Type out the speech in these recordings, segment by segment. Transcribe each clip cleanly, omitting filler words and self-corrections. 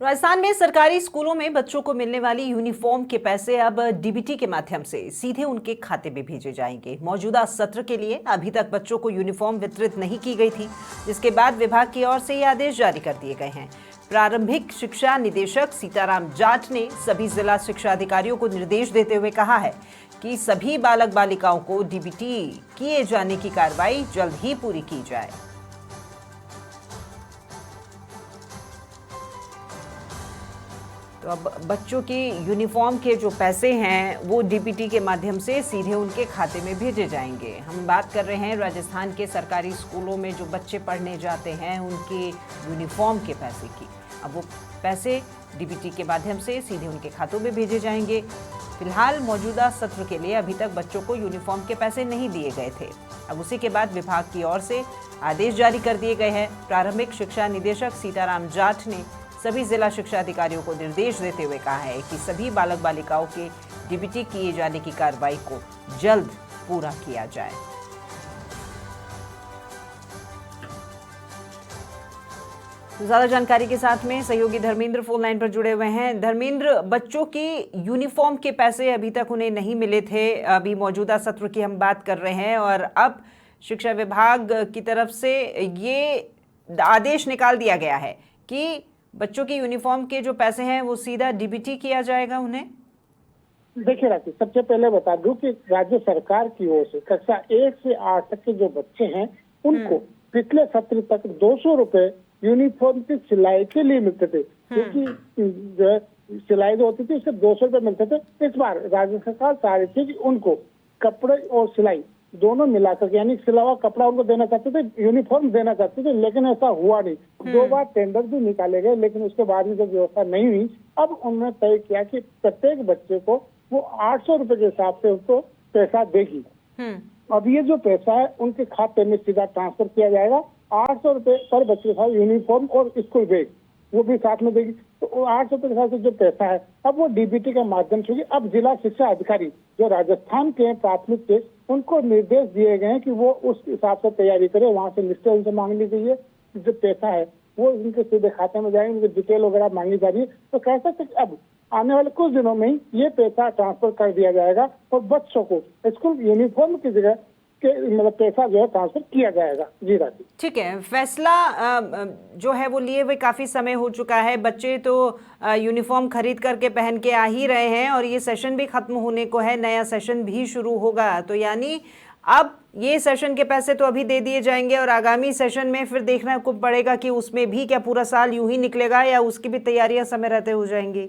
राजस्थान में सरकारी स्कूलों में बच्चों को मिलने वाली यूनिफॉर्म के पैसे अब डीबीटी के माध्यम से सीधे उनके खाते में भेजे जाएंगे। मौजूदा सत्र के लिए अभी तक बच्चों को यूनिफॉर्म वितरित नहीं की गई थी, जिसके बाद विभाग की ओर से ये आदेश जारी कर दिए गए हैं। प्रारंभिक शिक्षा निदेशक सीताराम जाट ने सभी जिला शिक्षा अधिकारियों को निर्देश देते हुए कहा है कि सभी बालक बालिकाओं को डीबीटी किए जाने की कार्रवाई जल्द ही पूरी की जाए। तो अब बच्चों की यूनिफॉर्म के जो पैसे हैं वो डीबीटी के माध्यम से सीधे उनके खाते में भेजे जाएंगे। हम बात कर रहे हैं राजस्थान के सरकारी स्कूलों में जो बच्चे पढ़ने जाते हैं उनके यूनिफॉर्म के पैसे की। अब वो पैसे डीबीटी के माध्यम से सीधे उनके खातों में भेजे जाएंगे। फिलहाल मौजूदा सत्र के लिए अभी तक बच्चों को यूनिफॉर्म के पैसे नहीं दिए गए थे। अब उसी के बाद विभाग की ओर से आदेश जारी कर दिए गए हैं। प्रारंभिक शिक्षा निदेशक सीताराम जाट ने सभी जिला शिक्षा अधिकारियों को निर्देश देते हुए कहा है कि सभी बालक बालिकाओं के डीबीटी किए जाने की कार्रवाई को जल्द पूरा किया जाए। ज्यादा जानकारी के साथ में सहयोगी धर्मेंद्र फोन लाइन पर जुड़े हुए हैं। धर्मेंद्र, बच्चों की यूनिफॉर्म के पैसे अभी तक उन्हें नहीं मिले थे। अभी मौजूदा सत्र की हम बात कर रहे हैं और अब शिक्षा विभाग की तरफ से ये आदेश निकाल दिया गया है कि बच्चों की यूनिफॉर्म के जो पैसे हैं वो सीधा डीबीटी किया जाएगा उन्हें। देखिए राखी, सबसे पहले बता दूं कि राज्य सरकार की ओर से कक्षा 1 से 8 तक के जो बच्चे हैं उनको पिछले सत्र तक 200 रुपए यूनिफॉर्म की सिलाई के लिए मिलते थे, क्योंकि जो है सिलाई जो होती थी उससे 200 रुपए मिलते थे। इस बार राज्य सरकार चाह रही थी कि उनको कपड़े और सिलाई दोनों मिलाकर, यानी सिलावा कपड़ा उनको देना चाहते थे, यूनिफॉर्म देना चाहते थे, लेकिन ऐसा हुआ नहीं। 2 बार टेंडर भी निकाले गए, लेकिन उसके बाद में जब व्यवस्था नहीं हुई, अब उन्होंने तय किया कि प्रत्येक बच्चे को वो 800 रुपए के हिसाब से उसको पैसा देगी। अब ये जो पैसा है उनके खाते में सीधा ट्रांसफर किया जाएगा। 800 रुपए पर बच्चे के साथ यूनिफॉर्म और स्कूल बैग वो भी साथ में देगी। तो 800 रुपए के साथ जो पैसा है अब वो डीबीटी के माध्यम से, अब जिला शिक्षा अधिकारी जो राजस्थान के प्राथमिक के, उनको निर्देश दिए गए हैं कि वो उस हिसाब से तैयारी करें। वहां से लिस्ट उनसे मांग ली गई है, जो पैसा है वो उनके सीधे खाते में जाएंगे, उनकी डिटेल वगैरह मांगी जा रही है। तो कह सकते अब आने वाले कुछ दिनों में ही ये पैसा ट्रांसफर कर दिया जाएगा और बच्चों को स्कूल यूनिफॉर्म की जगह मतलब पैसा जो है ट्रांसफर किया जाएगा। जी राजी, ठीक है। फैसला जो है वो लिए हुए काफी समय हो चुका है। बच्चे तो यूनिफॉर्म खरीद करके पहन के आ ही रहे हैं और ये सेशन भी खत्म होने को है, नया सेशन भी शुरू होगा। तो यानी अब ये सेशन के पैसे तो अभी दे दिए जाएंगे और आगामी सेशन में फिर देखना को पड़ेगा कि उसमें भी क्या पूरा साल यूं ही निकलेगा या उसकी भी तैयारियां समय रहते हो जाएंगी।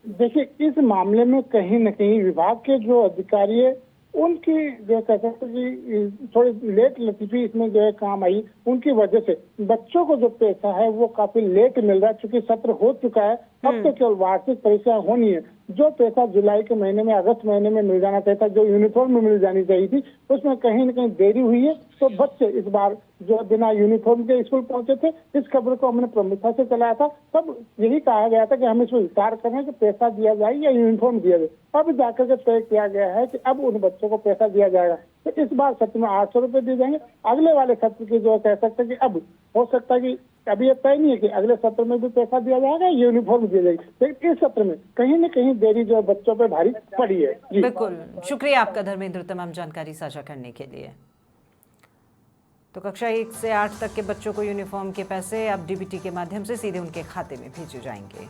देखिए, इस मामले में कहीं न कहीं विभाग के जो अधिकारी है उनकी जो कह सकते कि थोड़ी लेट लतीफी इसमें जो है काम आई, उनकी वजह से बच्चों को जो पैसा है वो काफी लेट मिल रहा है। चूंकि सत्र हो चुका है, अब तो केवल वार्षिक परीक्षा होनी है। जो पैसा जुलाई के महीने में, अगस्त महीने में मिल जाना चाहिए था, जो यूनिफॉर्म में मिल जानी चाहिए थी, उसमें कहीं न कहीं देरी हुई है। तो बच्चे इस बार जो बिना यूनिफॉर्म के स्कूल पहुंचे थे। इस खबर को हमने प्रमुखता से चलाया था, तब यही कहा गया था कि हम इसमें विचार करें कि पैसा दिया जाए या यूनिफॉर्म दिया जाए। अब जाकर के तय किया गया है कि अब उन बच्चों को पैसा दिया जाएगा। तो इस बार सत्र में 800 रुपए दिए जाएंगे। अगले वाले सत्र की जो कह सकते हैं कि अब हो सकता है कि अभी ये तय नहीं है कि अगले सत्र में भी पैसा दिया जाएगा, यूनिफॉर्म दिया जाएगी, लेकिन इस सत्र में कहीं न कहीं देरी जो बच्चों पे भारी पड़ी है। बिल्कुल, शुक्रिया आपका धर्मेंद्र तमाम जानकारी साझा करने के लिए। तो कक्षा 1 से 8 तक के बच्चों को यूनिफॉर्म के पैसे अब डीबीटी के माध्यम से सीधे उनके खाते में भेजे जाएंगे।